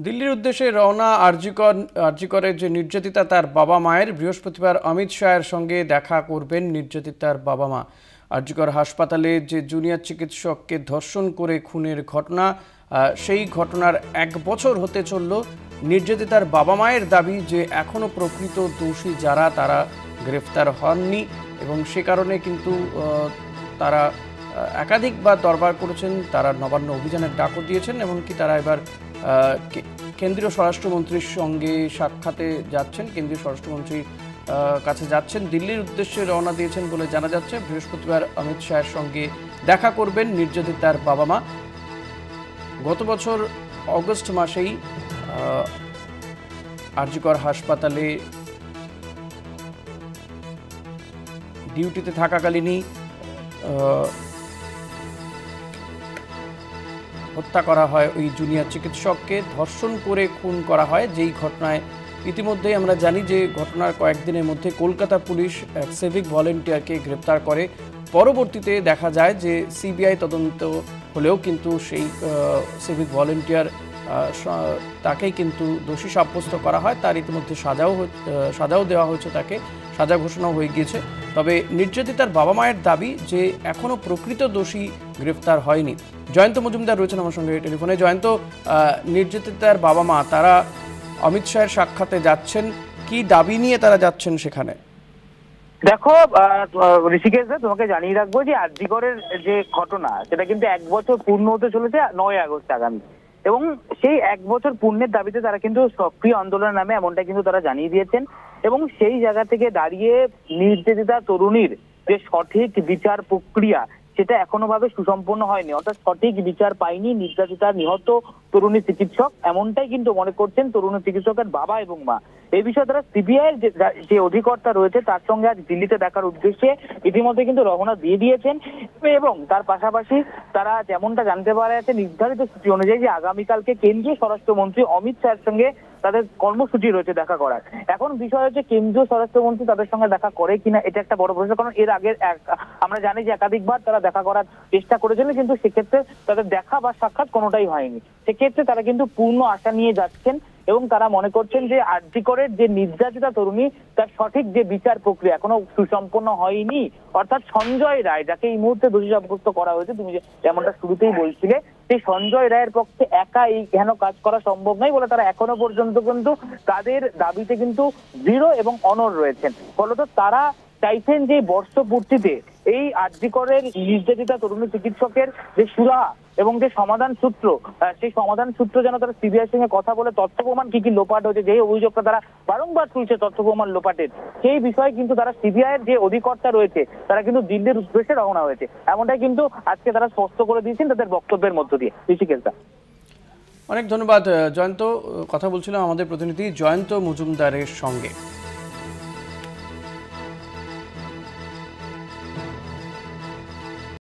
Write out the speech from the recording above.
দিল্লির উদ্দেশ্যে রওনা আরজিকরের যে নির্যাতিতা তার বাবা মায়ের বৃহস্পতিবার অমিত শাহের সঙ্গে দেখা করবেন নির্যাতিতার বাবা মা। আরজিকর হাসপাতালে যে জুনিয়র চিকিৎসককে ধর্ষণ করে খুনের ঘটনা, সেই ঘটনার 1 বছর হতে চলল। নির্যাতিতার বাবা মায়ের দাবি যে এখনও প্রকৃত দোষী যারা তারা গ্রেফতার হননি এবং সে কারণে কিন্তু তারা একাধিকবার দরবার করেছেন, তারা নবান্ন অভিযানের ডাকও দিয়েছেন। এমনকি তারা এবার কেন্দ্রীয় স্বরাষ্ট্রমন্ত্রীর সঙ্গে সাক্ষাতে যাচ্ছেন, কেন্দ্রীয় স্বরাষ্ট্রমন্ত্রীর কাছে যাচ্ছেন, দিল্লির উদ্দেশ্যে রওনা দিয়েছেন বলে জানা যাচ্ছে। বৃহস্পতিবার অমিত শাহের সঙ্গে দেখা করবেন নির্যাতিতার বাবা মা। গত বছর অগস্ট মাসেই আরজিকর হাসপাতালে ডিউটিতে থাকাকালীনই হত্যা করা হয় ওই জুনিয়র চিকিৎসককে, ধর্ষণ করে খুন করা হয়। যেই ঘটনায় ইতিমধ্যেই আমরা জানি যে ঘটনার কয়েকদিনের মধ্যে কলকাতা পুলিশ এক সিভিক ভলেন্টিয়ারকে গ্রেপ্তার করে। পরবর্তীতে দেখা যায় যে সিবিআই তদন্ত হলেও কিন্তু সেই সিভিক ভলেন্টিয়ার তাকেই কিন্তু দোষী সাব্যস্ত করা হয়। তার ইতিমধ্যে সাজাও দেওয়া হয়েছে, তাকে সাজা ঘোষণাও হয়ে গিয়েছে। তবে নির্যাতিতার বাবা মায়ের দাবি যে এখনও প্রকৃত দোষী গ্রেফতার হয়নি। জয়ন্ত মজুমদার রয়েছেন আমার সঙ্গে টেলিফোনে। জয়ন্ত, নির্যাতিতার বাবা মা তারা অমিত শাহের সাক্ষাতে যাচ্ছেন, কি দাবি নিয়ে তারা যাচ্ছেন সেখানে? দেখো ঋষিকেশ, তোমাকে জানিয়ে রাখবো যে আরজিকরের যে ঘটনা সেটা কিন্তু 1 বছর পূর্ণ হতে চলেছে 9 আগস্ট আগামী, এবং সেই 1 বছর পূর্ণের দাবিতে তারা কিন্তু সক্রিয় আন্দোলনের নামে এমনটা কিন্তু তারা জানিয়ে দিয়েছেন। এবং সেই জায়গা থেকে দাঁড়িয়ে নির্যাতিতা তরুণীর যে সঠিক বিচার প্রক্রিয়া সেটা এখনো ভাবে সুসম্পন্ন হয়নি, অর্থাৎ সঠিক বিচার পায়নি নির্যাতিতা নিহত তরুণী চিকিৎসক, এমনটাই কিন্তু মনে করছেন তরুণী চিকিৎসকের বাবা এবং মা। এই বিষয়ে তারা সিবিআই এর যে অধিকর্তা রয়েছে তার সঙ্গে আজ দিল্লিতে দেখার উদ্দেশ্যে ইতিমধ্যে কিন্তু রওনা দিয়ে দিয়েছেন। এবং তার পাশাপাশি তারা যেমনটা জানতে পারা যাচ্ছে নির্ধারিত সূচি অনুযায়ী যে আগামীকালকে কেন্দ্রীয় স্বরাষ্ট্রমন্ত্রী অমিত শাহের সঙ্গে তাদের কর্মসূচি রয়েছে দেখা করার। এখন বিষয় হচ্ছে কেন্দ্রীয় স্বরাষ্ট্রমন্ত্রী তাদের সঙ্গে দেখা করে কিনা, এটা একটা বড় প্রশ্ন। কারণ এর আগে আমরা জানি যে একাধিকবার তারা দেখা করার চেষ্টা করেছিলেন, কিন্তু সেক্ষেত্রে তাদের দেখা বা সাক্ষাৎ কোনোটাই হয়নি। সেক্ষেত্রে তারা কিন্তু পূর্ণ আশা নিয়ে যাচ্ছেন এবং তারা মনে করছেন যে আরজিকরের যে নির্যাতিতা তরুণী তার সঠিক যে বিচার প্রক্রিয়া এখনো সুসম্পন্ন হয়নি। অর্থাৎ সঞ্জয় রায়, যাকে এই মুহূর্তে দোষী সাব্যস্ত করা হয়েছে, তুমি যেমনটা শুরুতেই বলছিলে, সেই সঞ্জয় রায়ের পক্ষে একা এই কেন কাজ করা সম্ভব নয় বলে তারা এখনো পর্যন্ত কিন্তু তাদের দাবিতে কিন্তু দৃঢ় এবং অনড় রয়েছেন। ফলত তারা চাইছেন যে বর্ষপূর্তিতে এই আরজিকরের নির্যাতিতা তরুণী চিকিৎসকের যে সুরাহা এবং যে সমাধান সূত্র, সেই সমাধান সূত্র যেন তারা সিবিআই সঙ্গে কথা বলে তথ্য প্রমাণ কি লোপাট হয়েছে, যে অভিযোগটা তারা বারংবার তুলছে তথ্য প্রমাণ লোপাটের, সেই বিষয়ে কিন্তু তারা সিবিআই এর যে অধিকর্তা রয়েছে তারা কিন্তু দিল্লির উদ্দেশ্যে রওনা হয়েছে, এমনটাই কিন্তু আজকে তারা স্পষ্ট করে দিয়েছেন তাদের বক্তব্যের মধ্য দিয়ে। ঋষিকেশদা, অনেক ধন্যবাদ জয়ন্ত। কথা বলছিলাম আমাদের প্রতিনিধি জয়ন্ত মজুমদারের সঙ্গে।